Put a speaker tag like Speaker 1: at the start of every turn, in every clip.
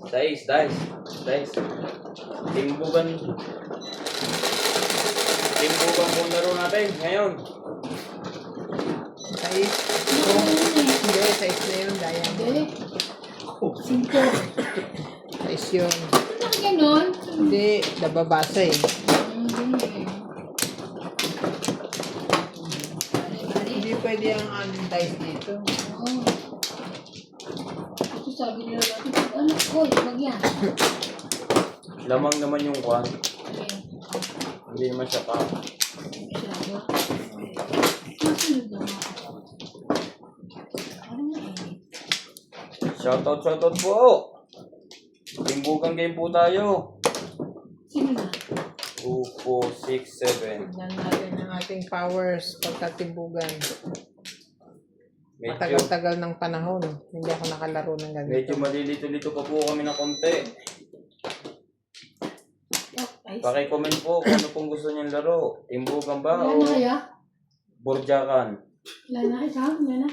Speaker 1: Dice. Timbugan po laro natin ngayon.
Speaker 2: Size. Hindi, size na yun, Dayan.
Speaker 3: Hindi. 5.
Speaker 2: Size yun.
Speaker 3: Bakit ganon?
Speaker 2: Hindi, nababasa eh. Hindi pwede ang dice dito.
Speaker 3: Oo. Ito sabi nila natin, ano ko, wag yan.
Speaker 1: Lamang naman yung kwan.
Speaker 3: Okay.
Speaker 1: Hindi naman siya pa.
Speaker 3: Masyado. Masunod na nga. Parang mainit.
Speaker 1: Shoutout po. Timbugan game po tayo.
Speaker 3: Sino na?
Speaker 1: 2, 4, 6, 7.
Speaker 2: Tignan natin ang ating powers pagkatimbugan.
Speaker 1: Medyo,
Speaker 2: Matagal-tagal ng panahon. Hindi ako nakalaro ng ganito.
Speaker 1: medyo malilito-lito pa po kami ng konti.
Speaker 3: Oh, ice.
Speaker 1: Paki-comment po kung ano pong gusto niyong laro. Timbugan ba
Speaker 3: Wala
Speaker 1: o
Speaker 3: na kaya?
Speaker 1: Borjakan?
Speaker 3: Wala na kaya? Wala na?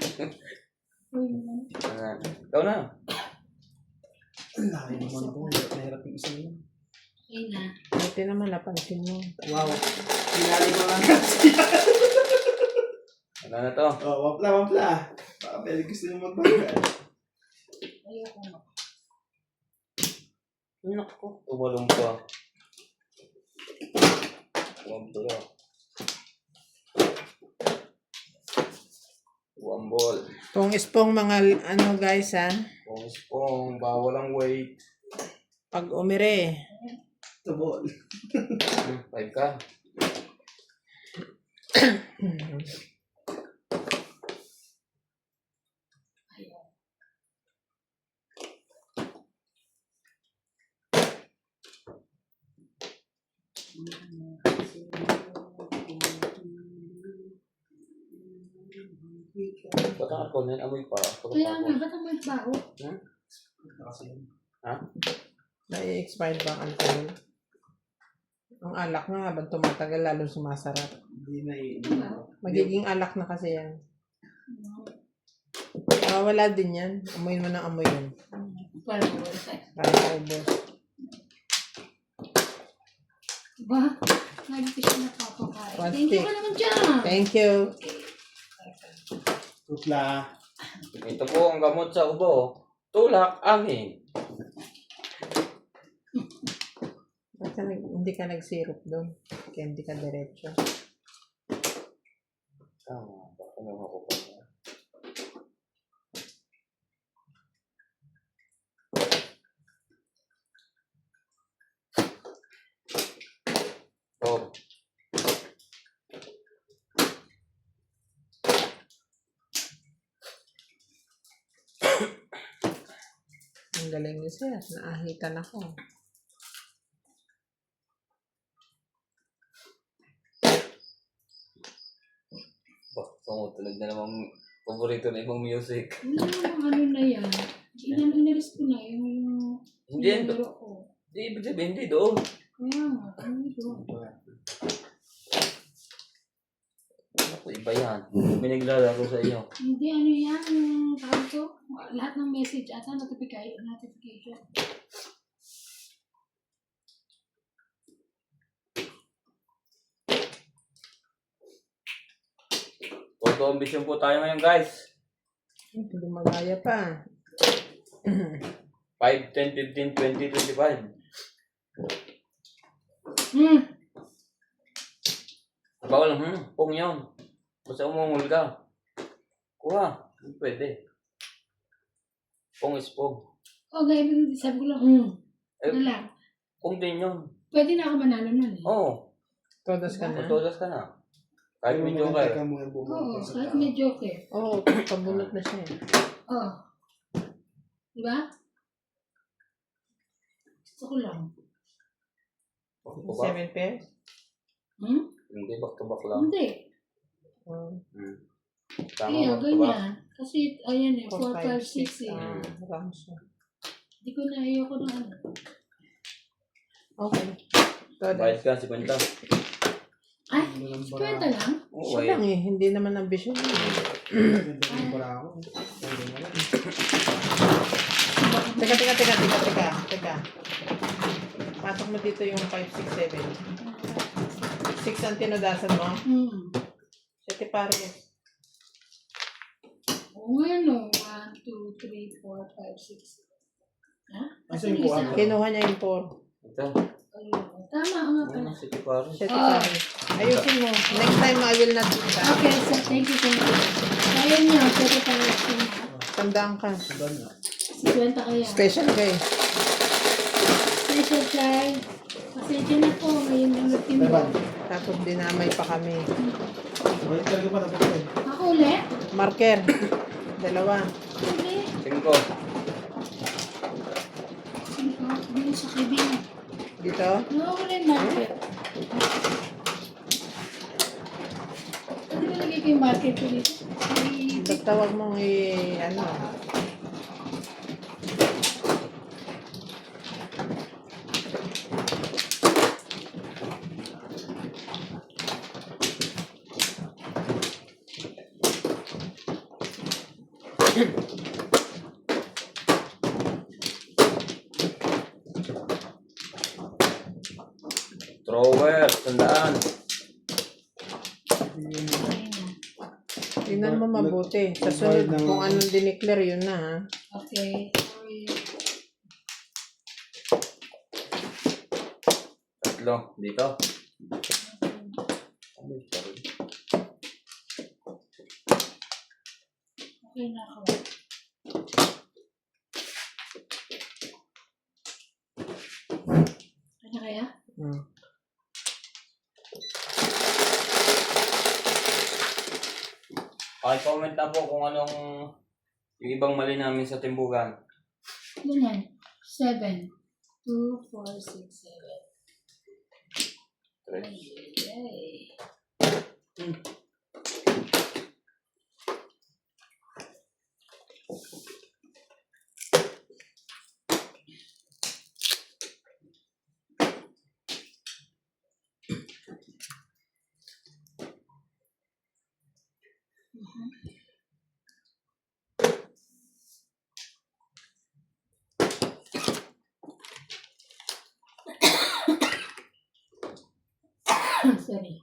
Speaker 3: Uy, wala na.
Speaker 1: Ikaw na.
Speaker 4: Laki naman po. Nahirap yung isa yun.
Speaker 3: Okay na.
Speaker 2: Buti naman napansin mo.
Speaker 4: Wow. Pinali ko lang kasi.
Speaker 1: Ano na to?
Speaker 4: Oh, wapla. Baka pwede gusto nyo magbagal.
Speaker 3: Ayoko na.
Speaker 1: Naku, tumalong pa. One ball.
Speaker 2: Pong mga ano guys ha.
Speaker 1: Pong, bawal ang weight.
Speaker 2: Pag umire.
Speaker 4: Tabol.
Speaker 1: 5 ka. Ba't ang ako na amoy pa?
Speaker 3: Kaya nga, ba't ang may baho?
Speaker 4: Kasi yun.
Speaker 1: Ha?
Speaker 2: Na-expired ba ang alcohol? Ang alak nga habang tumatagal lalo sumasarap.
Speaker 4: Hindi na
Speaker 2: Magiging alak na kasi yan. Wala din yan. Amoy mo ng amoy yan.
Speaker 3: Parang wala.
Speaker 2: Para maubos.
Speaker 3: Diba? Lagi ko siya napapakain.
Speaker 2: One
Speaker 3: Thank you
Speaker 2: stick.
Speaker 3: ka naman dyan.
Speaker 2: Thank you.
Speaker 4: Tutla.
Speaker 1: Ito po ang gamot sa ubo. Tulak, angin.
Speaker 2: Basta hindi ka nag-syrup doon. Kaya hindi ka diretso.
Speaker 1: Tama. Baka naman ako pa na. Oh.
Speaker 2: Ang galing niyo siya. Naahitan ako.
Speaker 1: Tumutunog na namang paborito na ibang music.
Speaker 3: Wala namang ano na yan. Inalis ko na yung
Speaker 1: Hindi yan
Speaker 3: laro
Speaker 1: doon.
Speaker 3: ko.
Speaker 1: Hindi, ibig sabihin, hindi doon.
Speaker 3: Kaya nga, ano ito?
Speaker 1: Ako, iba yan. May naglalaro sa iyo.
Speaker 3: Hindi, ano yan, yung tawag ko, lahat ng message ata, notification.
Speaker 1: Auto ambition po tayo ngayon, guys.
Speaker 2: Hindi magaya pa.
Speaker 1: 5, 10, 15, 20, 25. Bawal, pong yun. Basta umungol ka. Kuha. Hindi pwede. Pong is pong.
Speaker 3: Okay, sabi ko lang, ano lang.
Speaker 1: Pong din yun.
Speaker 3: Pwede na ako manalo nun eh.
Speaker 1: Oo.
Speaker 2: Todas ka na?
Speaker 1: Tutodas ka na. Kahit medyo kayo.
Speaker 3: Oo, kahit may joke eh.
Speaker 2: Oo, pabunot na siya eh.
Speaker 3: Oo. Diba? Gusto ko lang.
Speaker 2: 7 pairs?
Speaker 1: Hindi, back to back lang.
Speaker 3: Hindi.
Speaker 1: Tama,
Speaker 3: Kaya,
Speaker 1: back to back.
Speaker 3: ganyan. Kasi, ayan eh, 4, 5, 6 eh.
Speaker 2: Rounds siya.
Speaker 3: Hindi ko na ayoko na ano.
Speaker 2: Okay. Todas.
Speaker 1: Bayad ka, 50.
Speaker 3: Ay, 50 lang?
Speaker 1: Oo,
Speaker 2: Siya lang eh. Hindi naman ambisyon. Teka. ka. Pasok mo dito yung 5, 6, 7. 6 ang tinudasan mo. 7 pares.
Speaker 3: Oo nga no. 1, 2, 3, 4, 5, 6. Ha?
Speaker 4: Asa yung kuha mo?
Speaker 2: Kinuha niya yung 4.
Speaker 1: Ito.
Speaker 3: Ayun. Tama nga pala.
Speaker 1: Ano, sige pare.
Speaker 2: 7 pares. Ayusin mo. Next time, I will not do that.
Speaker 3: Okay, so thank you. Kaya niyo, pwede tayo sa
Speaker 2: Tandaan ka.
Speaker 4: Saban na.
Speaker 3: 50 kaya.
Speaker 2: Special kay.
Speaker 3: Special child. Pasensya na po, ngayon lang nagtimbo.
Speaker 4: Saban.
Speaker 2: Tapos dinamay pa kami.
Speaker 4: Wait talaga pa tapos eh.
Speaker 3: Ako ulit?
Speaker 2: Marker. 2.
Speaker 3: Ulit.
Speaker 1: 5.
Speaker 3: Dito sa kibing.
Speaker 2: Dito.
Speaker 3: No, ulit market. Ano ba lagay ko yung market ko dito?
Speaker 2: Ba't tawag mong ano.
Speaker 1: Thrower. Tandaan.
Speaker 2: Tingnan mo mabuti. Sa sunod, kung anong dineclare, yun na ha.
Speaker 3: Okay.
Speaker 1: 3. Dito.
Speaker 3: Okay na ako. Ano kaya?
Speaker 1: Paki-comment na po kung anong yung ibang mali namin sa timbugan.
Speaker 3: Ganyan. 7. 2, 4, 6, 7. Yay. Sorry.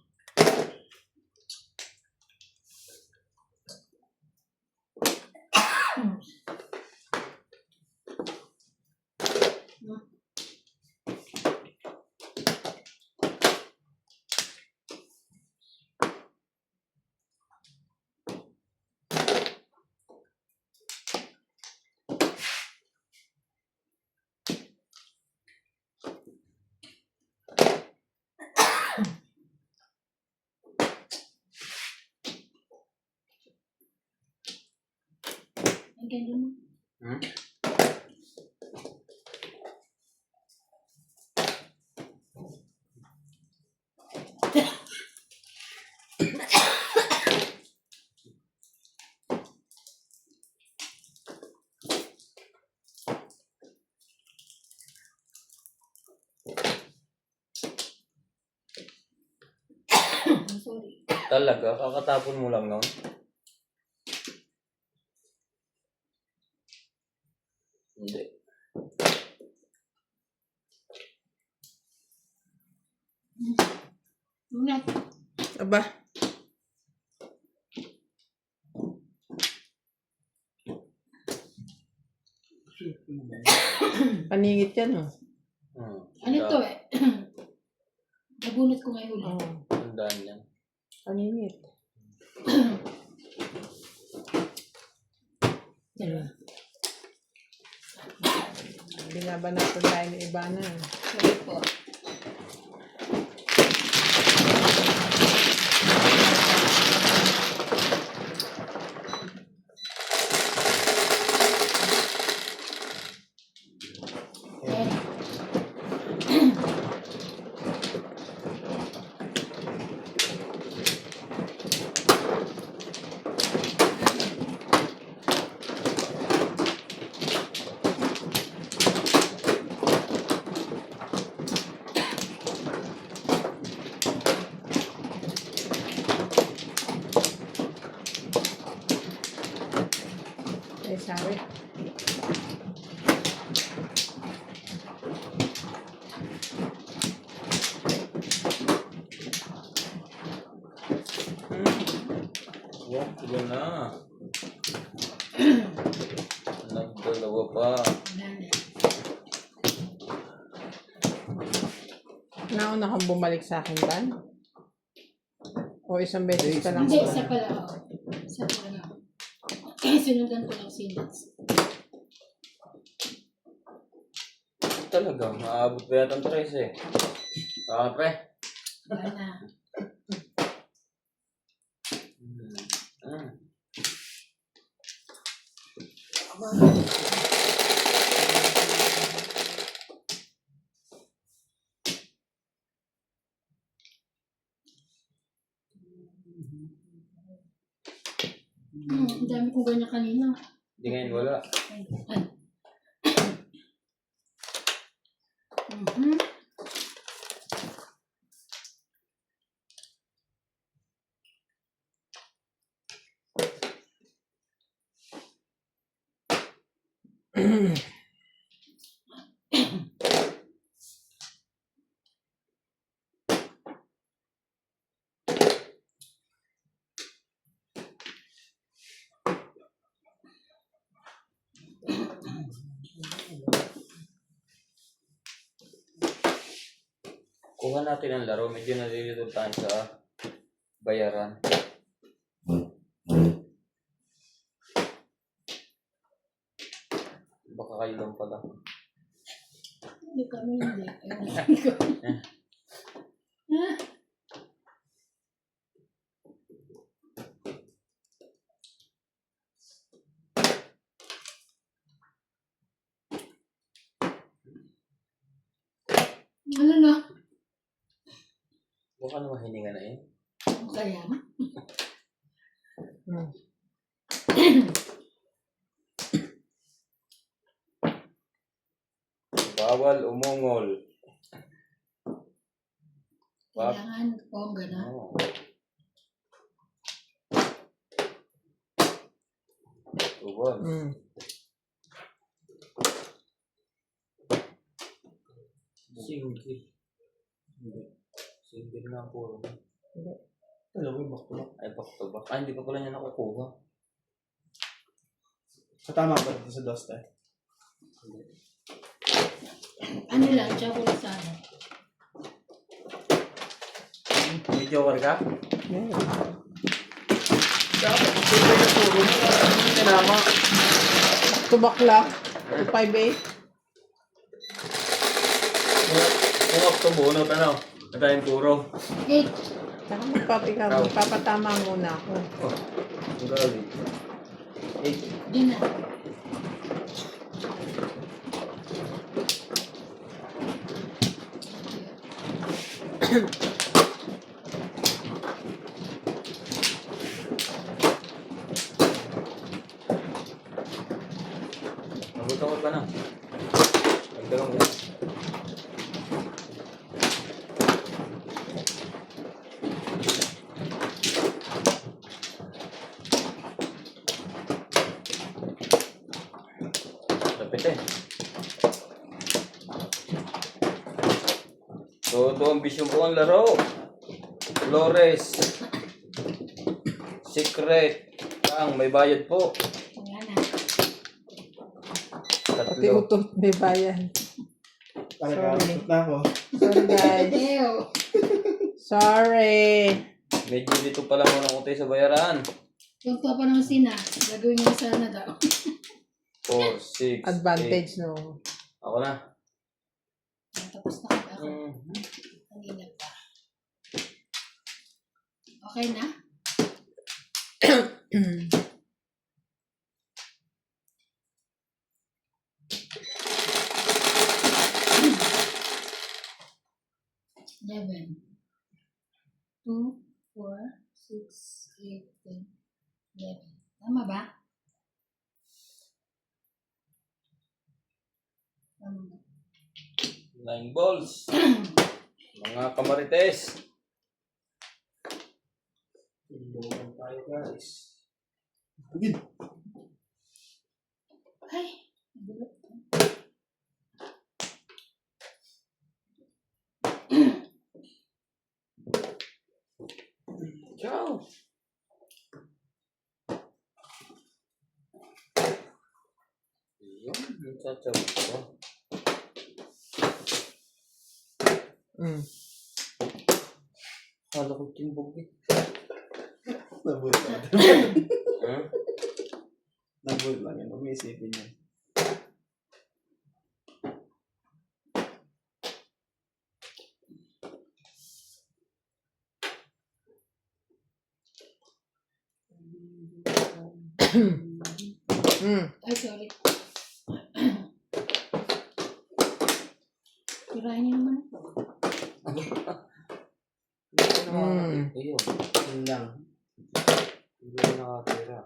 Speaker 3: Ang ganda mo. Sorry.
Speaker 1: Talaga? Kakatapon mo lang noon? Hindi.
Speaker 3: Unat.
Speaker 2: Aba. Paningit yan oh.
Speaker 3: Ano to eh? Nabunot ko ngayon ulit.
Speaker 2: Oo.
Speaker 1: Tandaan yan.
Speaker 2: Paningit. Binabanatan tayo ng iba na.
Speaker 3: Sorry po.
Speaker 2: Ay, sorry.
Speaker 1: Sige na. Nagdalawa pa.
Speaker 3: Wala na.
Speaker 2: Nauna kang bumalik sa akin, Ban? O isang beses ka lang?
Speaker 3: Hindi, isa pala ako. Isa pala ako. Sinundan ko lang si Nats.
Speaker 1: Talaga, maabot ba yata ang 13? Pre.
Speaker 3: Wala na.
Speaker 1: Mm.
Speaker 3: Ang dami kong ganyan kanina.
Speaker 1: Hindi ngayon wala.
Speaker 3: Ay. Mhm.
Speaker 1: Kuha natin ang laro. Medyo nalilito tayo sa bayaran. Baka kayo lang pala.
Speaker 3: Hindi kami hindi. Ayun. Ano na?
Speaker 1: Baka naman hininga na yun.
Speaker 3: Ano kaya?
Speaker 2: Hmm.
Speaker 1: Bawal umungol.
Speaker 3: Kailangan bongga na.
Speaker 1: Oo. Tubol.
Speaker 2: Mm.
Speaker 1: Single. Hindi. Single na ang puro.
Speaker 4: Dalawa yung back to back.
Speaker 1: Ay, back to back. Ay, hindi pa pala niya nakukuha.
Speaker 4: So tama ba dito sa dust eh?
Speaker 3: Ano lang, chocolate sana.
Speaker 1: May joker ka?
Speaker 2: Yeah.
Speaker 1: Dapat tuloy na puro. Hindi tinama.
Speaker 2: Tubakla. 258.
Speaker 1: Kung up to bunot, ano? Natayin puro.
Speaker 3: 8.
Speaker 2: Saka magpapatama muna ako.
Speaker 1: Oh, ang galing. Eh,
Speaker 3: Di na.
Speaker 1: nagutakot ka na. Nagdagang ka. Lapit eh. So, ito ang vision po ang laro. Flores. Secret. Ang may bayad po.
Speaker 3: Wala na.
Speaker 2: Pati
Speaker 1: Tatlo.
Speaker 2: utot may bayan.
Speaker 4: Talaga,
Speaker 2: Sorry.
Speaker 4: na ako.
Speaker 2: Sorry guys.
Speaker 3: Ew.
Speaker 2: Sorry.
Speaker 1: Medyo dito pa lang unang utay sa bayaran.
Speaker 3: Yung pa ng sina, gagawin niya sana daw.
Speaker 1: 4, 6,
Speaker 2: Advantage, no?
Speaker 1: 8. Ako na.
Speaker 3: Tapos na ako. Kanina pa. Okay na? Eleven. 2, 4, 6, 8, 10, 11. Tama ba? Tama ba?
Speaker 1: 9 balls. Mga kamarites.
Speaker 4: Tulungan tayo guys. Bugin.
Speaker 3: Ay! Nagulat ko.
Speaker 1: Ciao. Chacha.
Speaker 2: Mm.
Speaker 1: Kala ko timbog eh.
Speaker 4: Nabulit lang.
Speaker 1: Ha?
Speaker 4: Nabulit lang yan. Huwag may isipin yan.
Speaker 2: Mm.
Speaker 3: Ay, sorry. Tirahin niyo naman ako.
Speaker 1: Hindi ko
Speaker 2: Mm.
Speaker 1: Ayun.
Speaker 4: Yun lang.
Speaker 1: Hindi ko nakatira.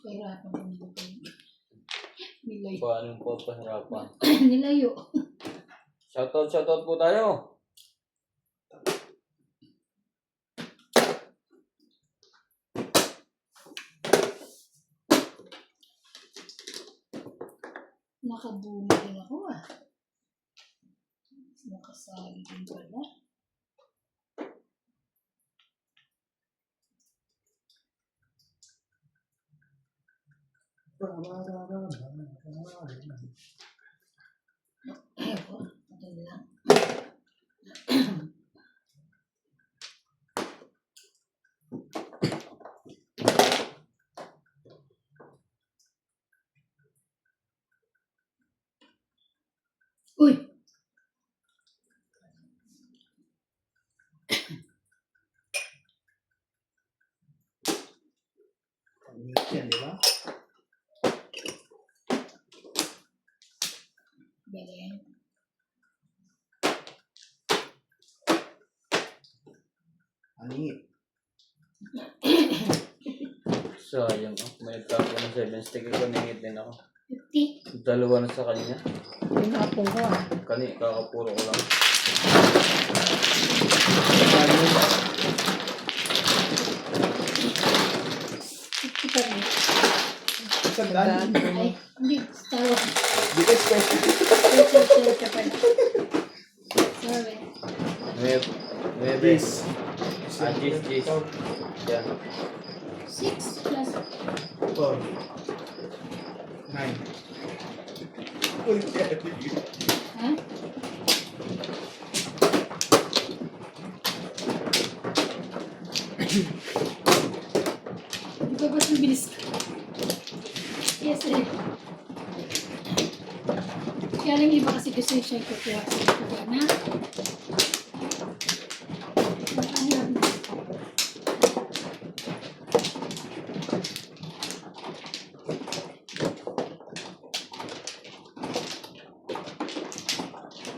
Speaker 3: Pahirapan ko nito. Nilayo.
Speaker 1: Paano po pahirapan?
Speaker 3: Nilayo.
Speaker 1: Shoutout po tayo.
Speaker 3: Nakabuli din ako ah. Nakasali din pala. Ayoko. Ito lang. Uy!
Speaker 4: Pangit yan, di ba?
Speaker 3: Galing.
Speaker 4: Aningit.
Speaker 1: Sayang. May nagtapo ng 7 stick. Kaningit din ako.
Speaker 3: 50.
Speaker 1: Dalawa na sa kanya.
Speaker 2: Pinapong ko ah.
Speaker 1: Kakapuro ko lang.
Speaker 3: Fifty pa rin.
Speaker 4: Sandaan.
Speaker 3: Ay, hindi. Tawa.
Speaker 4: Di ka special.
Speaker 3: Sorry.
Speaker 1: Nueve.
Speaker 4: Yes.
Speaker 1: Gis. Yan.
Speaker 3: 6 plus
Speaker 4: 4. 9. Ulit yan.
Speaker 3: ha? Di ba ba't mabilis ka? Yes eh. Kaya lang iba kasi gusto siya kukuha na. Ang hirap na.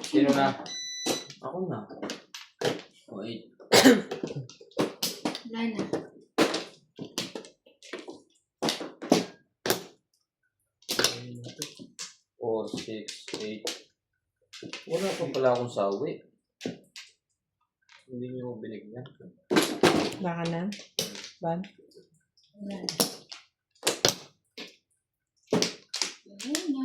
Speaker 1: Sino na? Ako na. Wait.
Speaker 3: Wala na.
Speaker 1: Four, 6, 8. Wala pa pala akong sawi. Hindi niyo ako binigyan.
Speaker 2: Baka na. Ban?
Speaker 3: Wala na. Wala na.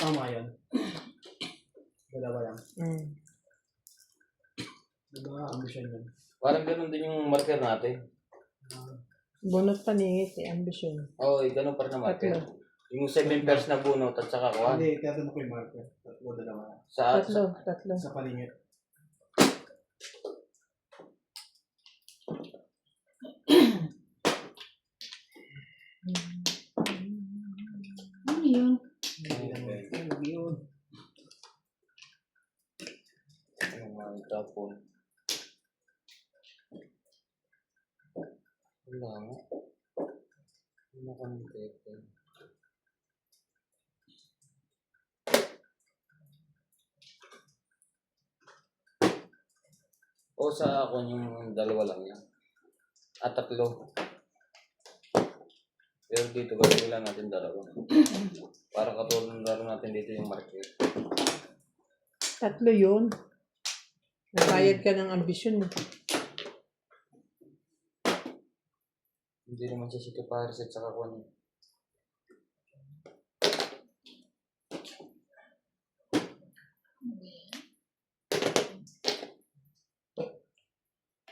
Speaker 4: Tama yan. Dalawa lang.
Speaker 2: Mm.
Speaker 4: Diba, ambisyon yan.
Speaker 1: Parang ganun din yung marker natin.
Speaker 2: Bunot paningit eh. Ambisyon.
Speaker 1: Oo, ganun pa rin na marker.
Speaker 2: Tatlo.
Speaker 1: Yung 7 pairs na bunot at saka kuhan.
Speaker 4: Hindi, kaya mo ko yung marker. Tatlo, dalawa.
Speaker 1: Sa
Speaker 2: Tatlo.
Speaker 4: Sa palingit.
Speaker 3: Ano yun?
Speaker 4: Hindi yun.
Speaker 1: yung mga tapon. Wala nga. Wala kang teke. O sa ako yung dalawa lang yan. At tatlo. Pero dito gagawin lang natin dalawa. Para katulong laro natin dito yung market.
Speaker 2: Tatlo yun. Nagbayad ka ng ambisyon eh.
Speaker 1: Hindi naman siya si Paris at saka kuhan.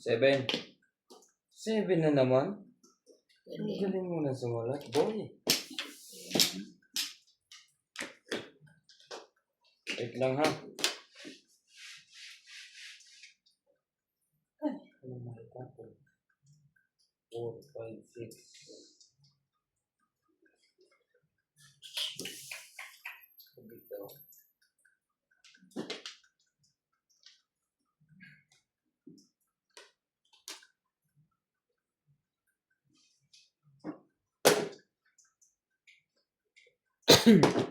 Speaker 1: 7. 7 na naman? Ang
Speaker 3: Pwede.
Speaker 1: galing mo na sumulat, boy. Wait lang ha. Ano makita ko? 4, 5, 6. Dito. Mhm.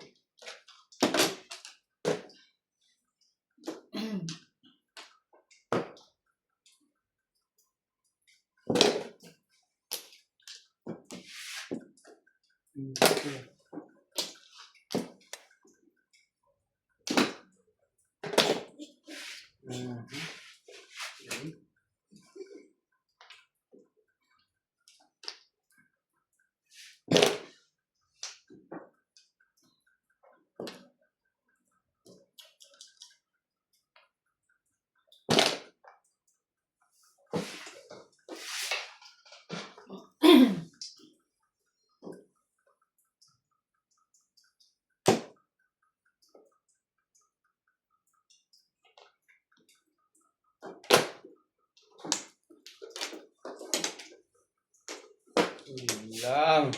Speaker 1: Yun lang.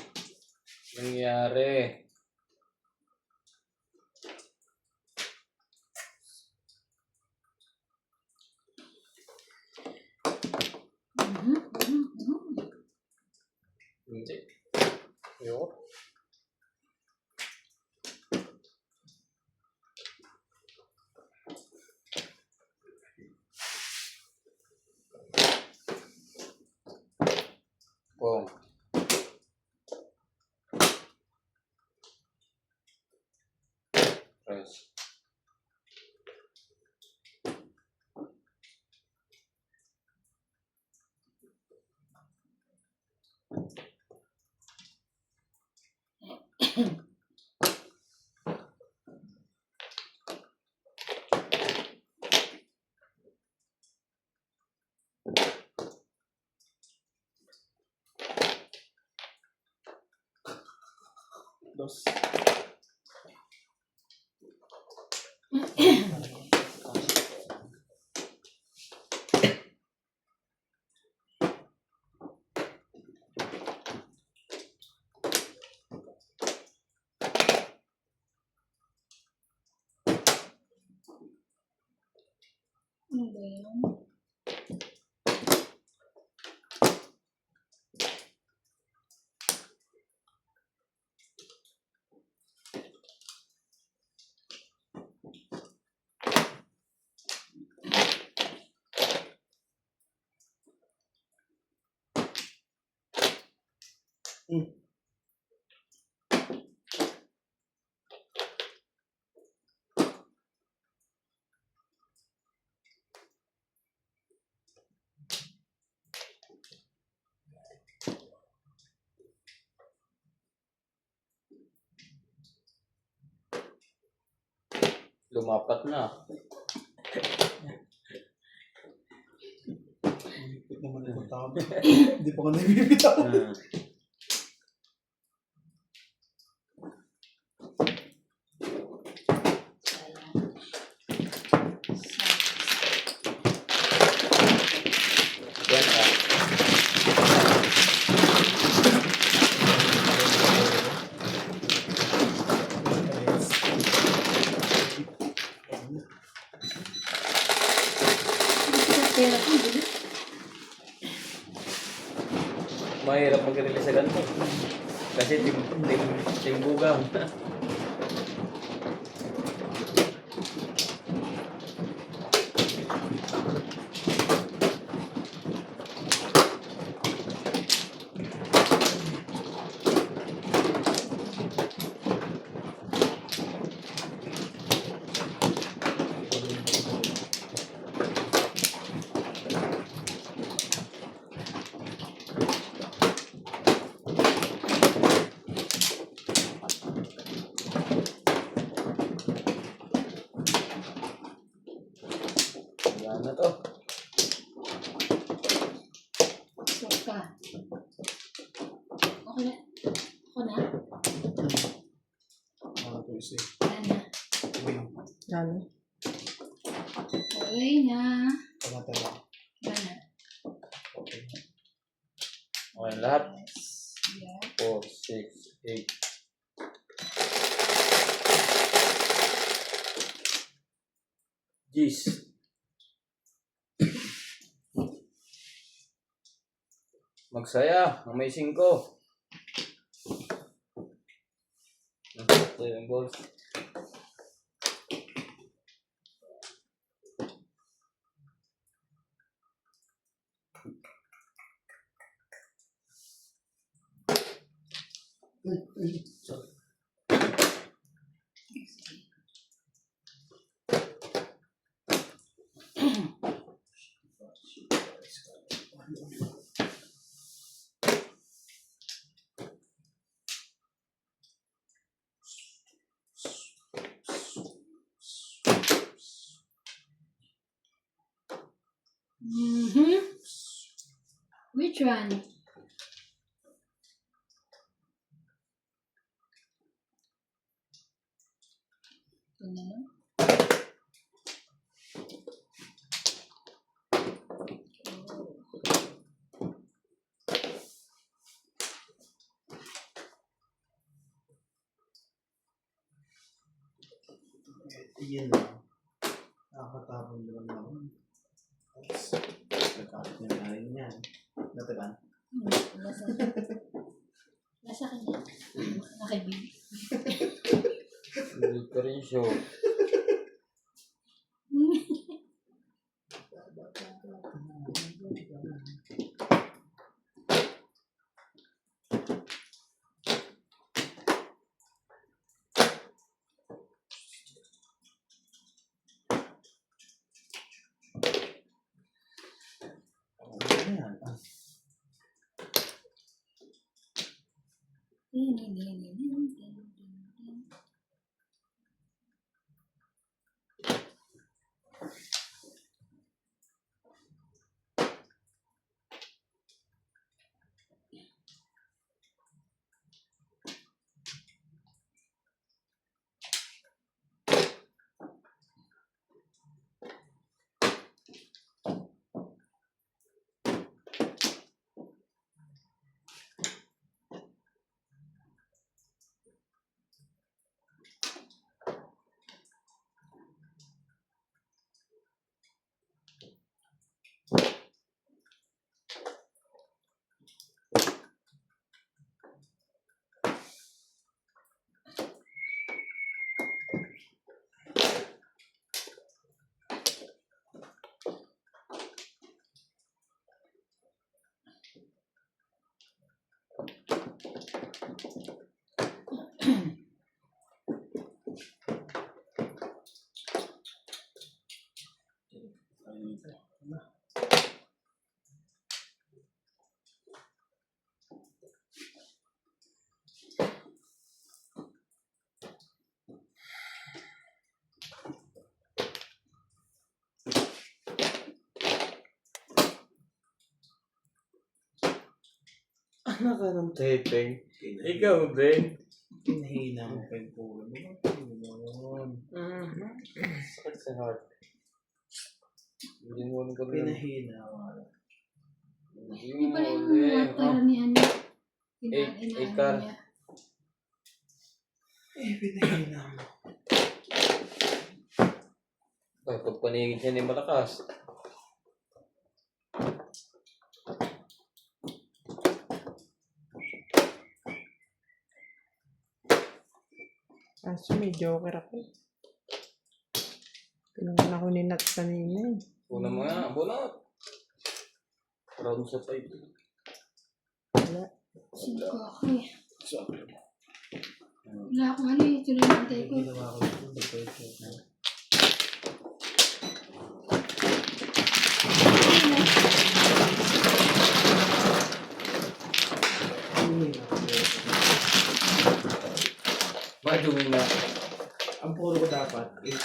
Speaker 1: Nangyari. Hindi. Ayoko. Boom. Press.
Speaker 4: Dos.
Speaker 3: Ano ba yun?
Speaker 1: Lumapat na.
Speaker 4: Ipit naman yung tao. Hindi pa ko nabibitaw.
Speaker 1: Yan ah.
Speaker 3: Pera ko, bilis.
Speaker 1: Mahirap mag-release sa ganito. Kasi timbugang. Yan na to.
Speaker 3: Okay na.
Speaker 4: Taga-taga.
Speaker 3: Gana.
Speaker 4: Okay.
Speaker 1: Okay, lahat.
Speaker 3: Yeah.
Speaker 1: 4, 6, 8. Jeez. Magsaya. Amazing ko. Ito yung balls.
Speaker 3: Mm-hmm. Which one? Ito na lang.
Speaker 4: Iyan lang. Nakakatapon lang naman. Tapos, nagkakit niya na rin yan. Natagan.
Speaker 3: Nasa. Nasa kanya. Nakibig.
Speaker 1: Hindi ka rin show.
Speaker 4: Ayan.
Speaker 1: Anak ka ng tepeng. Ikaw din.
Speaker 4: Pinahina mo pa yung pulo. Yun.
Speaker 1: Sakit sa heart. Hindi mo ko rin.
Speaker 4: Pinahina mo.
Speaker 1: Hindi
Speaker 3: Hindi
Speaker 1: mo
Speaker 3: pala yung
Speaker 1: rin.
Speaker 3: water ni ano.
Speaker 1: Ikar.
Speaker 3: Niya.
Speaker 4: Pinahina mo.
Speaker 1: Ay, pag paningin siya ni malakas.
Speaker 2: Kaso may joker ako. Pinungan ako ni Nat kanina eh.
Speaker 1: Una mo nga, bunot. Round sa 5.
Speaker 2: Wala.
Speaker 3: Sino ko ako eh.
Speaker 4: Sorry.
Speaker 3: Wala akong ano eh. Tuloy ng antay ko.
Speaker 4: Ginawa ko ito. Hindi ko ito.
Speaker 1: Madumi na.
Speaker 4: Ang puro ko dapat 9, 8,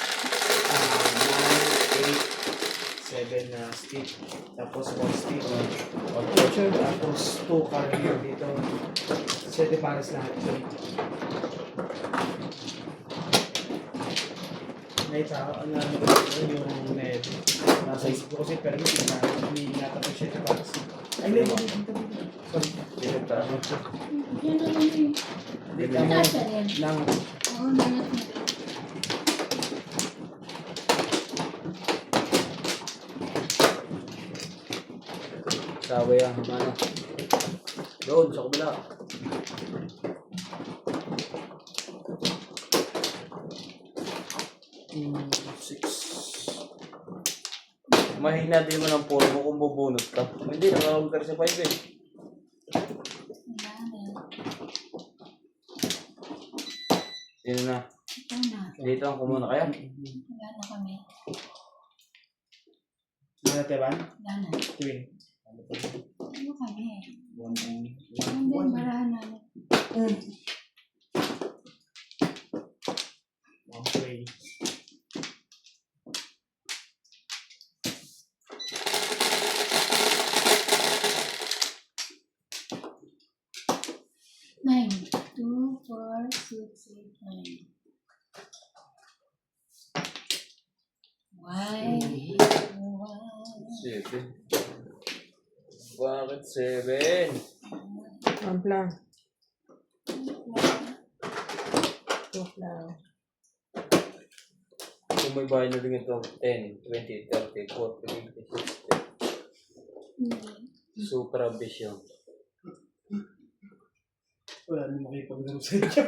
Speaker 4: 7 na stick. Tapos 1 stick. Tapos 2 cardio dito. 7 pares lahat yun. May tao, ano yung net. Nasa isip ko kasi pero hindi na iniingatan ko siya pares. Ay, hindi, dito. Sorry.
Speaker 1: Dito tayo.
Speaker 3: Yan na lang eh.
Speaker 4: Dito
Speaker 3: Taas na rin.
Speaker 4: ng
Speaker 3: Oo, nangat na.
Speaker 1: Sabi ang ano. Doon, sa kabila.
Speaker 4: six.
Speaker 1: Mahina din mo ng polo mo kung bubunot ka. Hindi, nakakagkar sa 5 eh.
Speaker 3: Wala na.
Speaker 1: Yun na.
Speaker 3: Ito na.
Speaker 1: Dito ang kumuna kaya.
Speaker 3: Wala na kami.
Speaker 4: Ano teban?
Speaker 3: Wala na.
Speaker 4: Twin.
Speaker 3: Ano kami?
Speaker 4: One.
Speaker 3: Hindi, barahan namin.
Speaker 4: One play.
Speaker 3: Nine. 2, 4, 6, 8, 9. Why? Why?
Speaker 1: 7. Bakit 7?
Speaker 2: Ampla. Joke lang.
Speaker 1: Kung may bahay na rin ito, 10, 20, 30, 40, 50, 60. Super vision.
Speaker 4: Wala na makipaglaro sa inyo.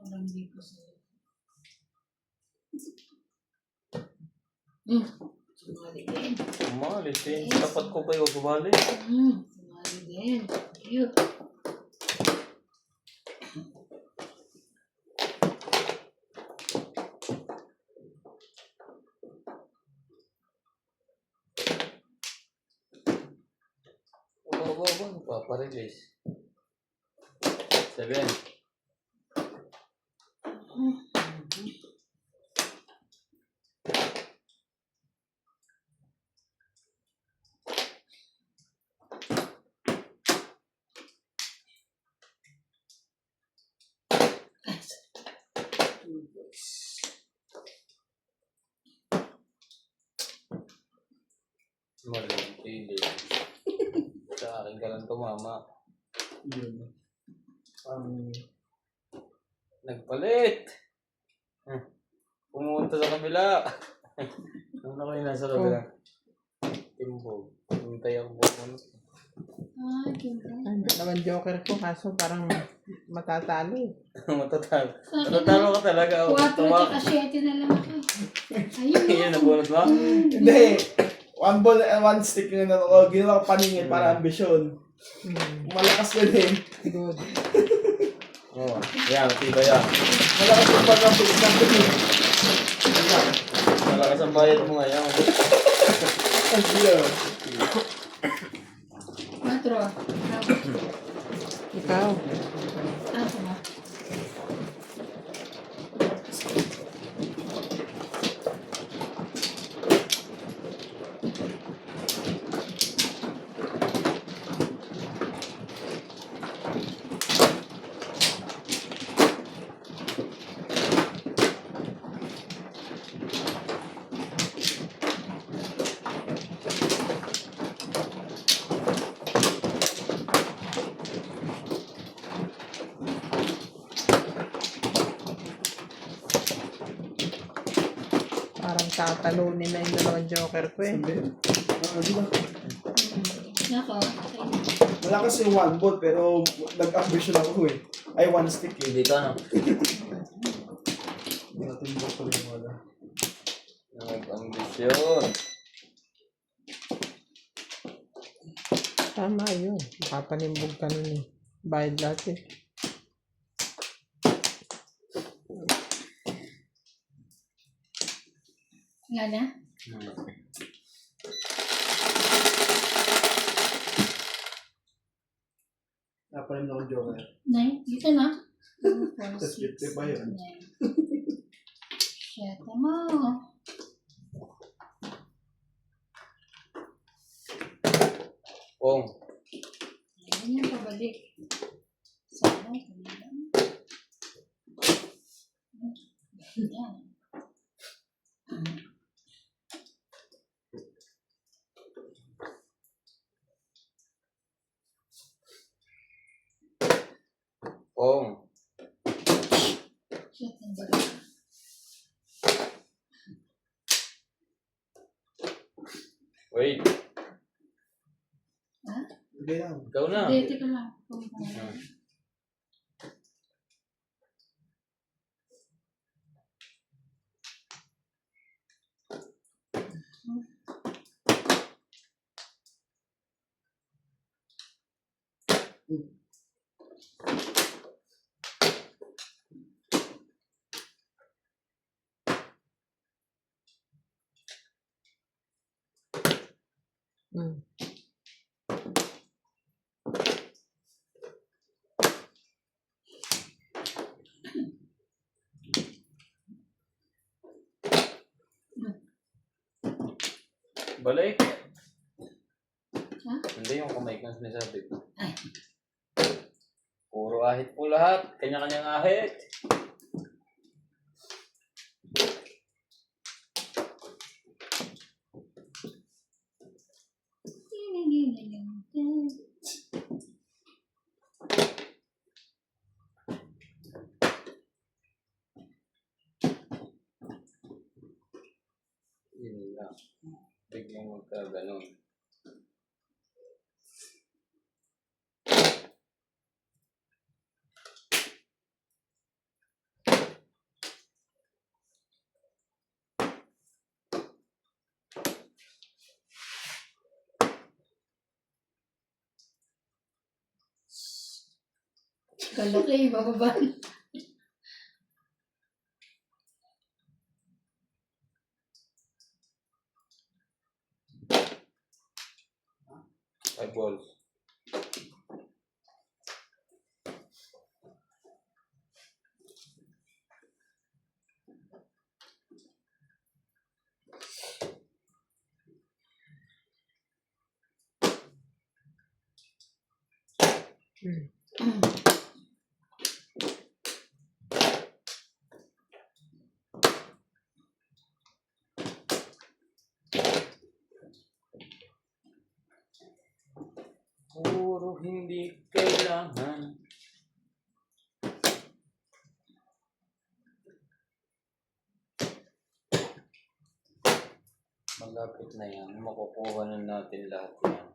Speaker 3: Walang dito sa... Sumali din.
Speaker 1: Malit eh. Dapat ko ba yung sumali?
Speaker 3: Sumali din. Cute.
Speaker 1: Paparelease. 7. Hindi. Sa akin ka lang tumama.
Speaker 4: Yun.
Speaker 1: Nagpalit! Pumunta sa kabila. Ano na kayo nasa kabila? Timbog. Hintay ako pumunta.
Speaker 3: Cute.
Speaker 2: Ay, naman joker ko, kaso parang matatalo eh.
Speaker 1: Matatalo. Matatalo ka talaga.
Speaker 3: 4 tsaka 7 na lang ako. Ayun.
Speaker 1: Yan, nabunod ba?
Speaker 4: Hindi. One ball and one stick yung ginawa ko paningin para ambisyon. Malakas na din.
Speaker 2: Good.
Speaker 1: Oo. Yan, tiba yan.
Speaker 4: Malakas yung pag-ambisyon natin.
Speaker 1: Malakas ang bayad mo ngayon.
Speaker 4: Ang sila.
Speaker 3: 4.
Speaker 2: Ikaw.
Speaker 3: Ako ba?
Speaker 2: tatalunin na yung dalawang joker ko eh.
Speaker 4: Sabi. Di ba?
Speaker 3: Nako.
Speaker 4: Wala kasi one ball, pero nag-ambition ako eh. Ay, one stick eh.
Speaker 1: Hindi ka, no?
Speaker 4: Natin ba pa rin wala.
Speaker 1: Nag-ambisyon.
Speaker 2: Tama yun. Makapanimbog ka nun eh. Bayad lahat eh.
Speaker 3: Wala na?
Speaker 4: Napalim na akong joker.
Speaker 3: 9? Dito na? 2, 4,
Speaker 4: Tapos
Speaker 3: 6,
Speaker 4: 50 pa yun.
Speaker 3: 9. Shit, mo.
Speaker 1: Pong.
Speaker 3: Ayan yung pabalik. Sana, kumilang. Ayan.
Speaker 1: Pong.
Speaker 3: Shit, ang balik.
Speaker 1: Wait.
Speaker 3: Ha?
Speaker 4: Hindi lang.
Speaker 1: Ikaw na.
Speaker 3: Hindi, teka lang.
Speaker 2: Mm.
Speaker 1: Balik.
Speaker 3: Ha?
Speaker 1: Hindi yung kamay kang sinasabi ko.
Speaker 3: Ay.
Speaker 1: Puro ahit po lahat. Kanya-kanyang ahit. Yun lang. Biglang magkaganon.
Speaker 3: Kalaki, bababa.
Speaker 1: Five balls. Puro hindi kailangan. Malapit na yan. Makukuha na natin lahat yan.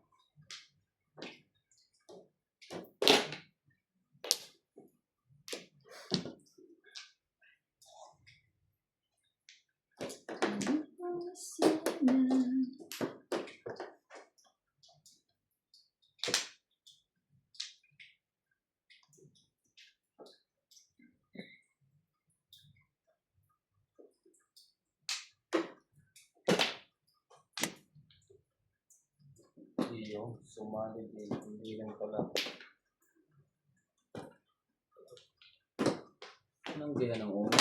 Speaker 1: Iyo, sumali din. Hindi lang pala. Anong diyan ng una?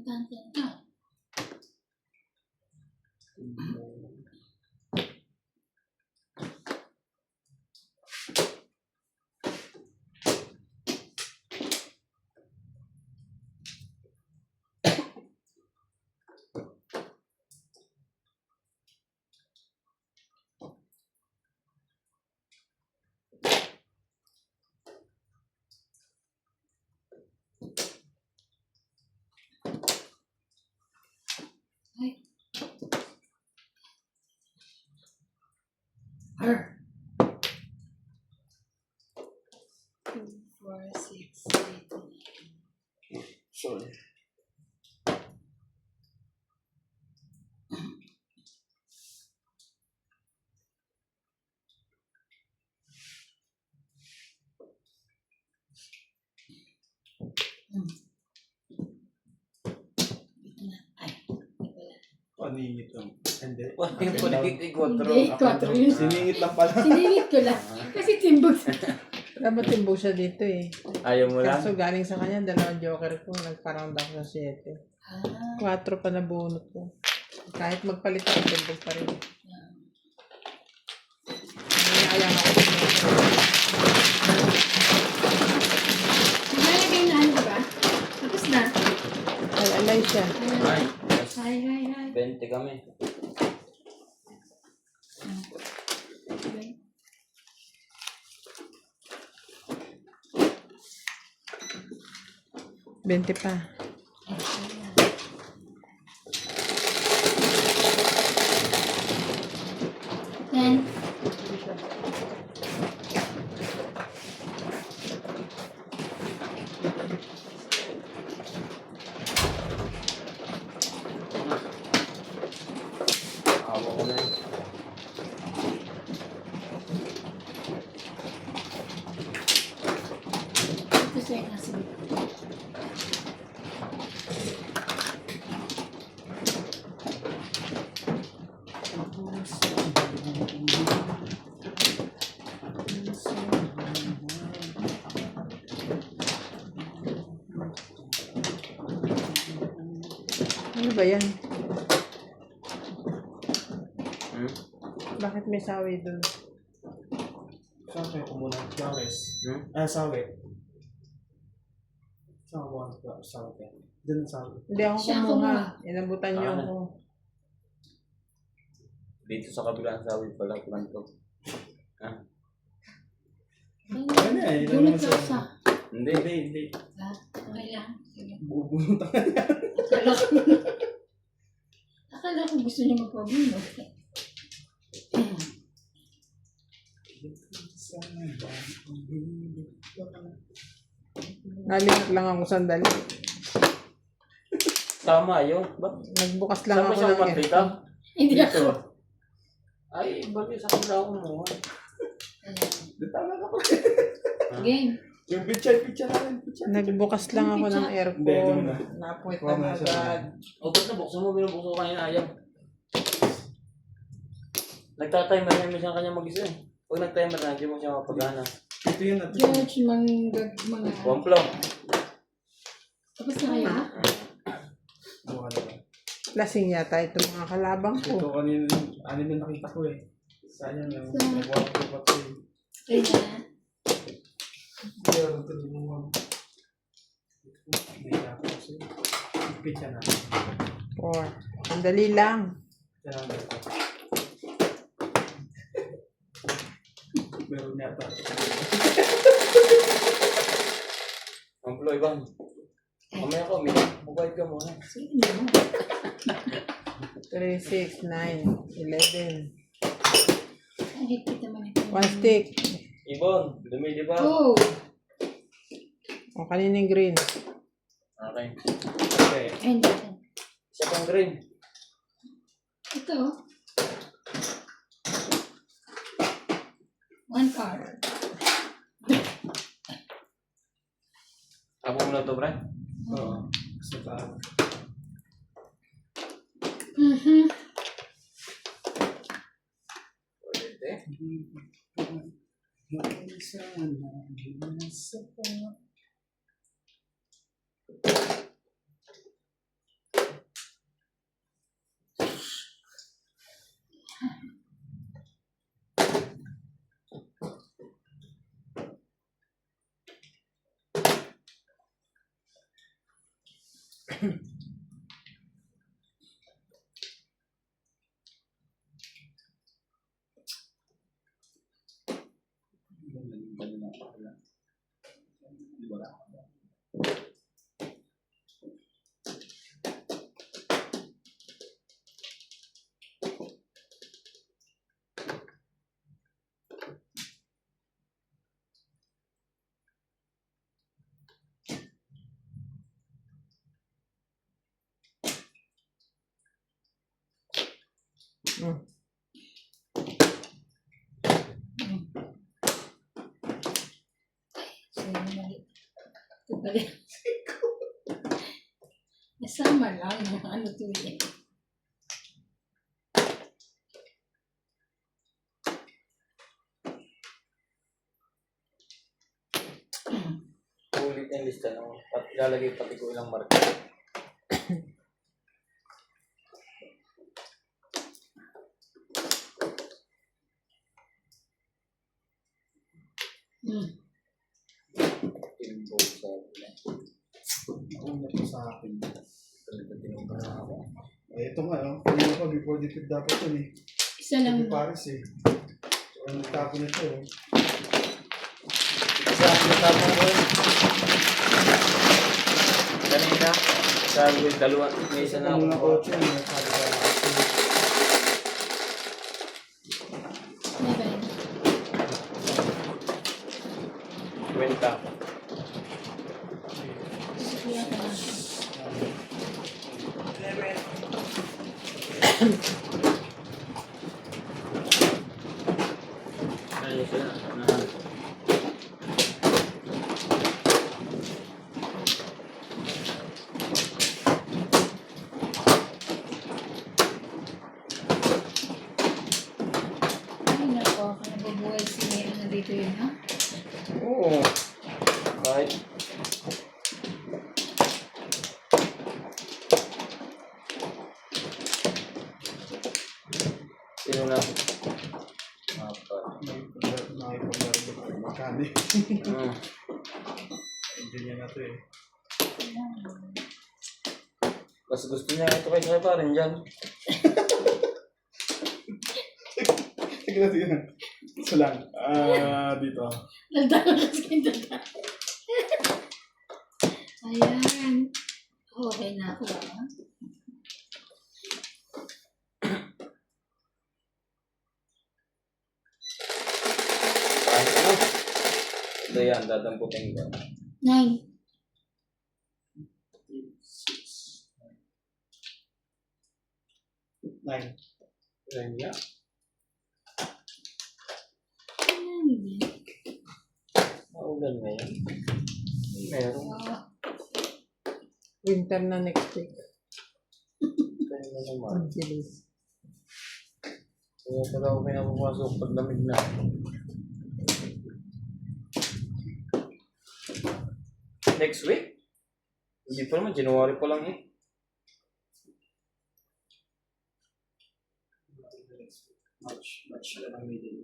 Speaker 3: Tan.
Speaker 1: Sorry.
Speaker 4: Paningit lang. Hindi.
Speaker 1: Wala yung paligid-igwatro.
Speaker 3: Hindi, 4 yun.
Speaker 4: Siningit lang pala.
Speaker 3: Siningit ko lang. Kasi timbog sa...
Speaker 2: Dapat timbog siya dito eh.
Speaker 1: Ayaw mo lang?
Speaker 2: Kaso galing sa kanya, dalawang joker ko, nagparang ako sa 7.
Speaker 3: Ah,
Speaker 2: 4 pa na bunot ko. Kahit magpalit ako, timbog pa rin. Ayang ako.
Speaker 3: nilalagay na ano ba? Tapos na.
Speaker 2: Ay, alay siya.
Speaker 1: Ay, yes.
Speaker 3: Hi, hi, hi.
Speaker 1: 20 kami.
Speaker 3: Okay.
Speaker 2: Bente pa.
Speaker 3: Then,
Speaker 1: Awa ko na yun.
Speaker 3: ito siya yung nasa
Speaker 2: Ano ba yan?
Speaker 1: Hmm?
Speaker 2: Bakit may sawi doon?
Speaker 4: Sabi ko muna. Gawes.
Speaker 1: Hmm?
Speaker 4: Sabi. Sabi. Doon sabi.
Speaker 2: Hindi ako
Speaker 3: Siya
Speaker 2: kumuha.
Speaker 3: kumuha.
Speaker 2: Inabutan niyo
Speaker 1: Ah.
Speaker 2: ako.
Speaker 1: Dito sa kabilang sawi pala, planto.
Speaker 4: Ano eh, yun
Speaker 3: Bunot
Speaker 4: naman
Speaker 3: ka
Speaker 4: sa-
Speaker 3: sa...
Speaker 1: Hindi.
Speaker 4: Hindi.
Speaker 3: Ha? Okay lang. Sige.
Speaker 4: Bubunot ang
Speaker 3: Akala ko... Akala ko gusto niya magpabunot.
Speaker 2: Nalingat lang ako sandali.
Speaker 1: Tama yun. Ba't?
Speaker 2: Nagbukas lang
Speaker 1: Saan mo
Speaker 2: ako
Speaker 1: siya
Speaker 2: ng
Speaker 1: umapita?
Speaker 2: aircon.
Speaker 3: Hindi
Speaker 1: Dito.
Speaker 3: ako.
Speaker 1: Ay, bali sa kabila ko mo.
Speaker 4: Tama ka pa.
Speaker 3: Game.
Speaker 4: Yung picture na rin.
Speaker 2: Nagbukas lang ako ng
Speaker 4: Hindi,
Speaker 2: aircon.
Speaker 4: ano na.
Speaker 2: Napuwit
Speaker 4: Kuha mo
Speaker 2: na
Speaker 4: na siya.
Speaker 2: agad.
Speaker 1: O, ba't nabuksan mo? Binubuksan ko kanina ayaw. Nagtatimer na minsan kanya mag-isa eh. Pag nag-timer na, hindi mo siya mapagana.
Speaker 4: Ito yun at
Speaker 3: George, mga...
Speaker 1: Wamplo.
Speaker 3: Tapos na kayo?
Speaker 4: mukha na ba?
Speaker 2: Lasing yata itong mga kalabang
Speaker 4: Ito
Speaker 2: ko.
Speaker 4: kanina, anim na nakita ko eh. Sayang yung
Speaker 3: Sa-
Speaker 4: nag-walk ko pa ko eh.
Speaker 3: Ayun na.
Speaker 4: Pero ito yung mga... Hindi na ako kasi. Picture na.
Speaker 2: 4. Ang dali lang.
Speaker 4: Kaya na ito. Meron yata.
Speaker 1: Wamplo, ibang. Mamaya ko, may mabait ka muna.
Speaker 3: Sige na.
Speaker 2: 3, 6, 9, 11.
Speaker 3: Ang higpit naman ito.
Speaker 2: 1 stick.
Speaker 1: Ibon, dumili ba?
Speaker 3: Oh!
Speaker 2: O kanina yung green.
Speaker 1: Okay.
Speaker 4: Okay.
Speaker 3: Ayun dito.
Speaker 1: Isa pang green.
Speaker 3: Ito. 1 card.
Speaker 1: Ako muna to, Brad.
Speaker 4: Oo. Sa taas.
Speaker 3: Mhm.
Speaker 1: Pwede.
Speaker 2: Mm.
Speaker 3: So, mali. Ito pala. Nasama lang. Ano to eh.
Speaker 1: Ulit yung lista no? At lalagay pati ko ilang marker. Info sa
Speaker 4: Nauna po sa akin.
Speaker 1: talaga tinumpa na ako.
Speaker 4: Ay, ito nga, no? Kanina pa, before dito dapat yun eh.
Speaker 3: Isa lang
Speaker 4: Hindi
Speaker 3: na.
Speaker 4: Paris eh. So, ang tapon nito eh.
Speaker 1: Sa akin tapong ko yun. Kanina, sabi ko dalawa, may isa na
Speaker 4: Ang mga
Speaker 1: ako.
Speaker 4: kotse, may sabi ka na.
Speaker 3: May ba yun?
Speaker 1: Kwenta.
Speaker 3: Kaya ka na.
Speaker 1: Ano sila?
Speaker 3: Ay, nako. Nabubuhay si Mary na dito yun, ha?
Speaker 1: Oo. Kahit sino na?
Speaker 4: Nakipag-laro mechanic.
Speaker 1: Hmm.
Speaker 4: Engineer na to eh.
Speaker 1: Mas gusto niya ito kay Sir Parin dyan.
Speaker 4: Sige na, sige na. Isa lang. Dito.
Speaker 3: Daldal kasi kayo daldal. Ayan. Okay na ako, ha?
Speaker 1: Ay, ano? Ito yan, dadamputin ko.
Speaker 3: 9.
Speaker 4: Nine.
Speaker 1: Ayun nga. Maulan ngayon. Meron.
Speaker 2: Winter na next week.
Speaker 1: Kaya na naman.
Speaker 2: Ang bilis.
Speaker 1: Kaya pala ako pinapapasok pag lamig na. Next week? Hindi pa naman, January pa lang eh.
Speaker 4: March na lang middle.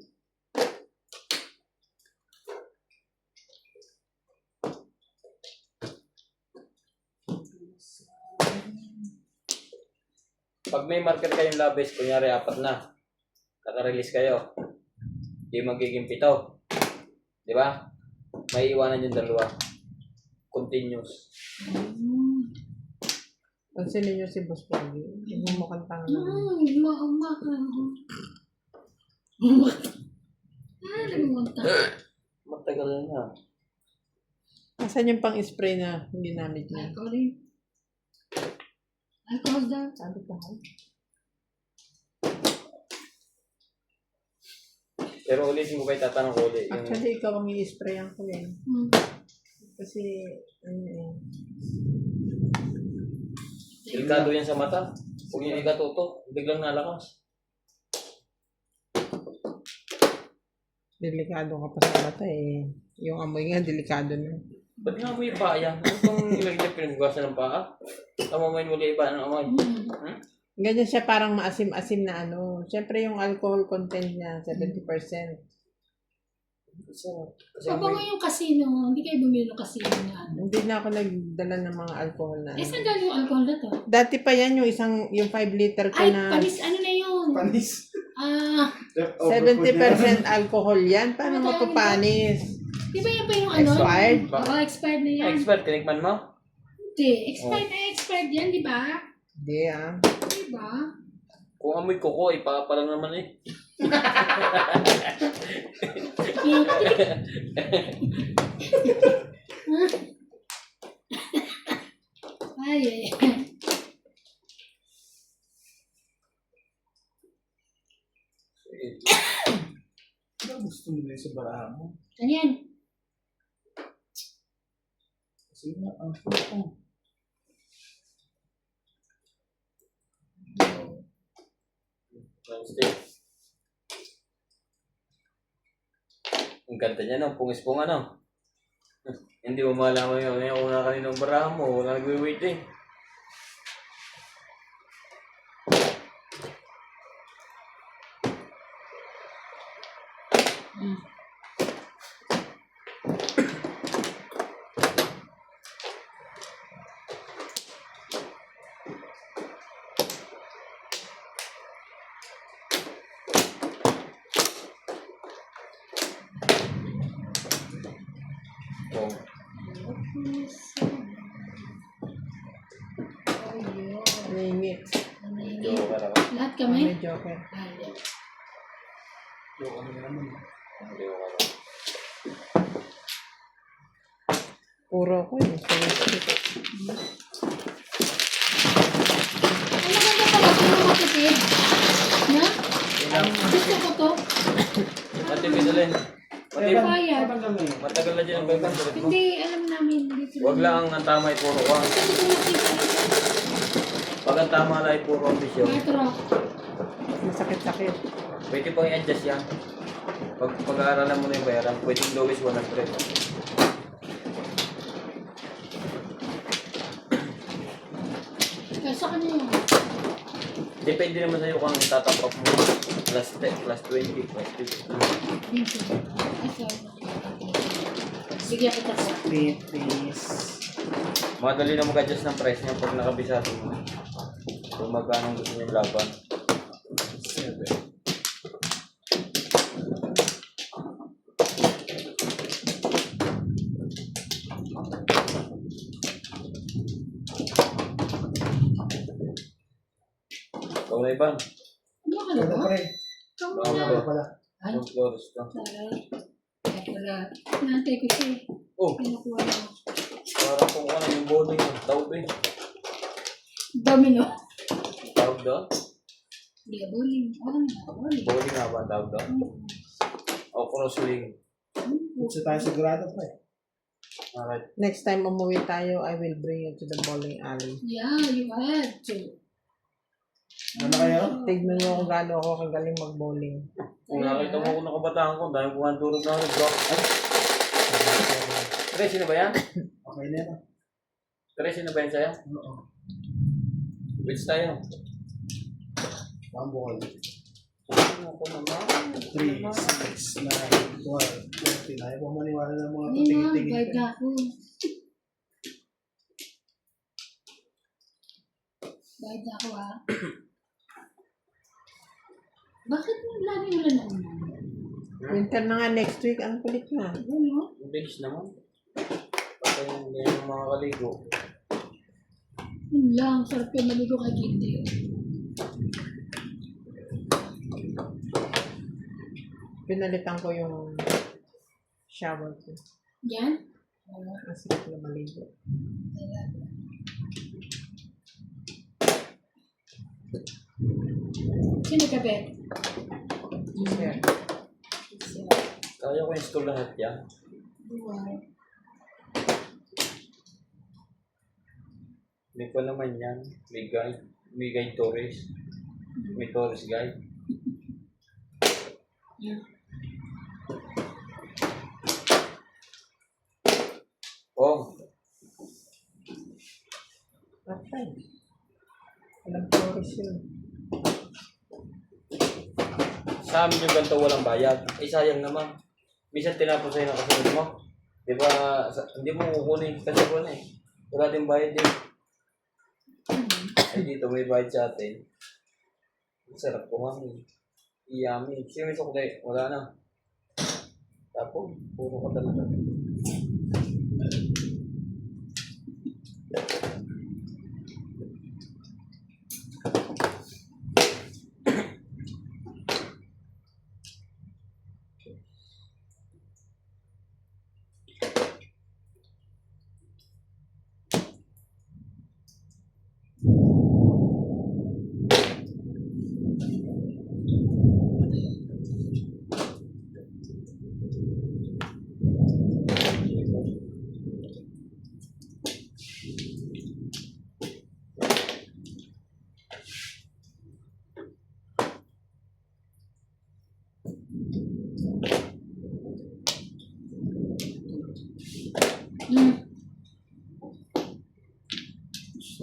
Speaker 1: Pag may marker kayong labis, kunyari 4 na, naka-release kayo, di magiging 7. Di ba? May iwanan yung dalawa. Continuous.
Speaker 2: Pansinin niyo si Boss Pogi. Yung mukhang tanga na.
Speaker 1: Matagal na.
Speaker 2: Asan yung pang-spray na ginamit niya?
Speaker 3: Alcohol daw.
Speaker 2: Sabi ko, ha?
Speaker 1: Pero ulitin ko kayo tatanong ko ulit. Yung
Speaker 2: Actually, ikaw ang i-sprayan ko eh. Kasi, ano eh.
Speaker 1: delikado yan sa mata. Kung hindi ka tuto, biglang nalakas.
Speaker 2: Delikado ka pa sa mata eh. Yung amoy nga, delikado na.
Speaker 1: Ba't nga mo yung paa yan? Ano itong ilagay niya pinagbugasan ng paa? Tama mo yung muli iba ng amoy.
Speaker 2: Ganyan siya parang maasim-asim na ano. Siyempre yung alcohol content niya, 70%.
Speaker 1: Kasi
Speaker 3: Pabango yung casino. Hindi kayo bumili ng casino na ano.
Speaker 2: Hindi na ako nagdala ng mga alcohol na.
Speaker 3: Eh, saan galing yung alcohol na to?
Speaker 2: Dati pa yan yung 5 liter ko
Speaker 3: Ay,
Speaker 2: na
Speaker 3: panis, ano na yun?
Speaker 4: Panis.
Speaker 3: Ah,
Speaker 2: 70% alcohol yan. Paano mo ito panis?
Speaker 3: di ba yan pa yung ano?
Speaker 2: Expired?
Speaker 3: Oo, expired na yan.
Speaker 1: expert, tinikman mo?
Speaker 3: Hindi, expired yan, di ba?
Speaker 2: Hindi ah.
Speaker 3: Di ba?
Speaker 1: Kung amoy kuko, ipapalang naman eh.
Speaker 3: Ay, ay.
Speaker 4: Gusto mo din sa barahan mo.
Speaker 3: Ganyan.
Speaker 4: Kasi nga, ang puto.
Speaker 1: Wednesday. Ang ganda niya, no? Pungis-pung ano. Hindi mo malaman yun. Ngayon kung na kaninong barahan mo, wala nagwi-waiting.
Speaker 3: Mm.
Speaker 1: Oh.
Speaker 3: Oh, yun.
Speaker 2: Ningit.
Speaker 1: Medyo ka na.
Speaker 3: Lahat kami?
Speaker 2: May joker.
Speaker 3: Ay,
Speaker 4: Yung ano naman.
Speaker 1: Medyo ka na.
Speaker 2: Puro ko eh. So,
Speaker 3: Ang maganda pala ito yung matipid. Na? Gusto ko to.
Speaker 1: Matipid ulit. Matipid.
Speaker 3: Bayad.
Speaker 1: Matagal na dyan ang 500 mo.
Speaker 3: Hindi, alam namin. Dito
Speaker 1: Huwag lang ang tama ay puro ka.
Speaker 3: Kasi ko nakita.
Speaker 1: Pag ang tama lang ay puro ambisyon,
Speaker 3: Metro.
Speaker 2: masakit-sakit.
Speaker 1: pwede pang i-adjust yan. Pag pag-aaralan mo na yung bayaran, pwedeng lowest 100.
Speaker 3: Kaya kanya yun.
Speaker 1: Depende naman sa'yo kung tatap up mo. Plus 10, plus 20, plus 50.
Speaker 3: Dito. Ito. Sige, kita sa.
Speaker 4: Please.
Speaker 1: Madali na mag-adjust ng price niya pag nakabisado mo. Kung magkano gusto niyo yung laban.
Speaker 4: 7.
Speaker 1: Ikaw na iban.
Speaker 3: Ano ka na
Speaker 4: Ano
Speaker 3: ba?
Speaker 4: pre?
Speaker 3: Ikaw
Speaker 1: Ano
Speaker 3: na.
Speaker 1: ba?
Speaker 4: Pala.
Speaker 3: Ay,
Speaker 1: Yung flores to.
Speaker 3: taray. Kaya pala. Nantay ko siya.
Speaker 1: Oh,
Speaker 3: Kinukuha na.
Speaker 1: parang kung ano yung bowling. Tawag ba yun?
Speaker 3: Domino.
Speaker 1: Tawag doon?
Speaker 3: Hindi, bowling. Ano na? Bowling.
Speaker 1: Bowling nga ba ang tawag doon? O crosswing.
Speaker 4: Gusto tayo sigurado pre.
Speaker 1: Alright.
Speaker 2: Next time umuwi tayo, I will bring you to the bowling alley.
Speaker 3: Yeah, you had to.
Speaker 4: Ano kayo?
Speaker 2: Tignan mo kung gaano ako kagaling mag-bowling.
Speaker 1: Kung nakita mo kung nakabataan ko, dahil kung ang turog na ako, block. Ay! Tres, sino ba yan?
Speaker 4: Okay na yan.
Speaker 1: Tres, sino ba yan sa'yo?
Speaker 4: Oo.
Speaker 1: Which tayo?
Speaker 4: Pambol.
Speaker 2: Ano ko naman?
Speaker 4: 3, 6, 9, 12, 13. Ayaw po maniwala ng mga
Speaker 3: Hindi na,
Speaker 4: tutingin-tingin.
Speaker 3: bayad na ako. Bayad na ako ha. Bakit lagi wala na ulan?
Speaker 2: Winter na nga next week. Ang kulit na.
Speaker 3: Ano?
Speaker 1: Ang bilis naman. Patay yung mga kaligo.
Speaker 3: Yun lang, sarap yung maligo kay Kitty.
Speaker 2: Pinalitan ko yung shower ko.
Speaker 3: Yan?
Speaker 2: Ang sarap na maligo.
Speaker 3: Sino ka, Bet?
Speaker 2: Sir.
Speaker 1: Kaya ko install lahat yan.
Speaker 3: Wow.
Speaker 1: Hindi ko naman yan. May guide. May guide tourist. May tourist guide.
Speaker 3: Yeah.
Speaker 1: Oh,
Speaker 2: Okay. Walang tourist yun.
Speaker 1: sa amin yung ganito walang bayad. Eh sayang naman. Minsan tinapos sa'yo ng kasunod mo. Di ba, hindi mo kukunin kasi ko na eh. Wala din bayad din. Ay dito may bayad sa atin. Sarap ko nga eh. Yummy. Sino may sukle? Wala na. Tapos, puro ka talaga.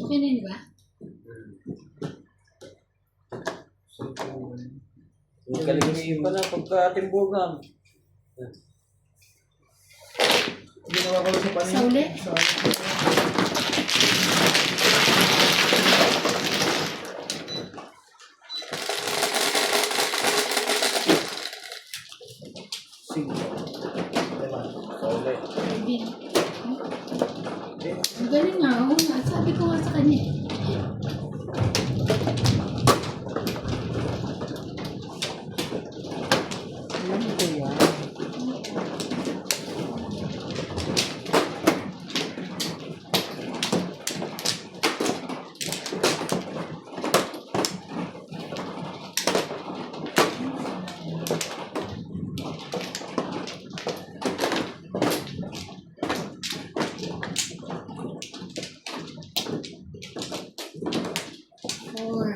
Speaker 3: Okay na yun, di ba?
Speaker 1: Yung galing pa na pagkatimbugan.
Speaker 4: Ginawa ko sa panin.
Speaker 3: Sa uli?
Speaker 4: Sige. Diba?
Speaker 1: Sorry.
Speaker 3: Pwede. Ang galing nga, oo nga. Sabi ko nga sa kanya eh.
Speaker 2: Alam ko yan.
Speaker 3: Four.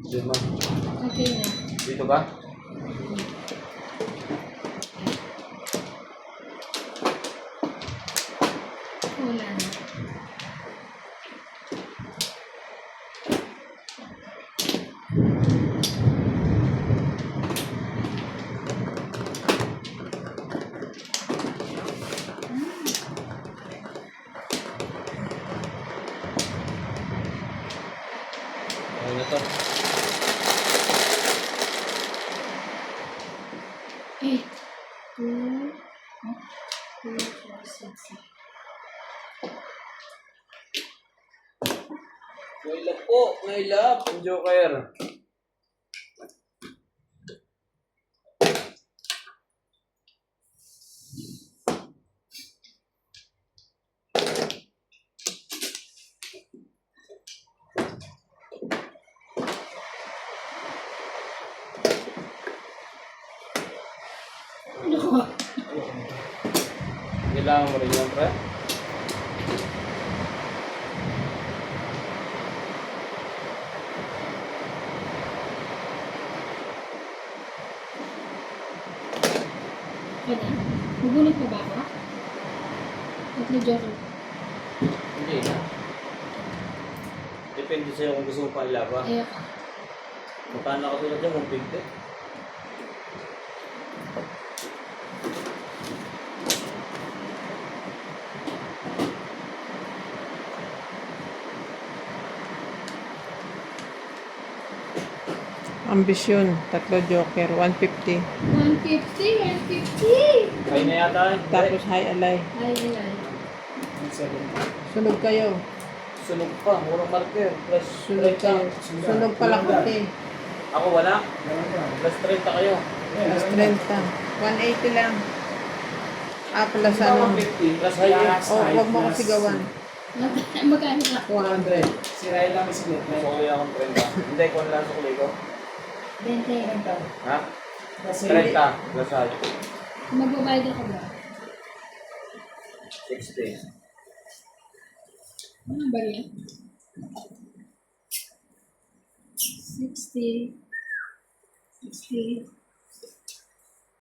Speaker 1: Lima.
Speaker 3: Okay na.
Speaker 1: Dito ba?
Speaker 3: Wala na.
Speaker 1: Ano na to?
Speaker 3: 8. 2. 2, 4, 6.
Speaker 1: Nailap po. Nailap. Ang joker.
Speaker 3: Ano?
Speaker 1: Kailangan mo rin yan, pre.
Speaker 3: Okay na? Bubunot mo ba ako? Tatlo joker.
Speaker 1: Hindi na. Depende sa'yo kung gusto mo pa ilaba.
Speaker 3: Ayoko.
Speaker 1: Magkano ka tulad dyan kung 50?
Speaker 2: Ambisyon, tatlo joker, 150.
Speaker 3: 150, 150!
Speaker 1: Kaya na yata eh.
Speaker 2: Tapos high alay.
Speaker 3: Ay, ay, ay.
Speaker 4: 7.
Speaker 2: Sunog kayo.
Speaker 1: Sunog pa. Murang marker. Plus
Speaker 2: Sunog
Speaker 1: 30.
Speaker 2: kayo. Sunog pala kasi.
Speaker 1: Ako wala.
Speaker 4: Ganun ka.
Speaker 1: Plus 30 kayo.
Speaker 2: Plus 30. 180 lang. Ah, plus
Speaker 1: Ano?
Speaker 2: ano.
Speaker 1: 150 plus high.
Speaker 2: Oh, huwag mo ko sigawan.
Speaker 3: Magkano na?
Speaker 4: 400. Sirain lang yung split.
Speaker 1: May sukli akong 30. Hindi, kung lang sukli ko.
Speaker 3: 20.
Speaker 1: Ha?
Speaker 4: Kasi
Speaker 1: 30 plus high.
Speaker 3: Magbabayad ako ba?
Speaker 1: 60.
Speaker 3: Ano ba yan? 60. 60.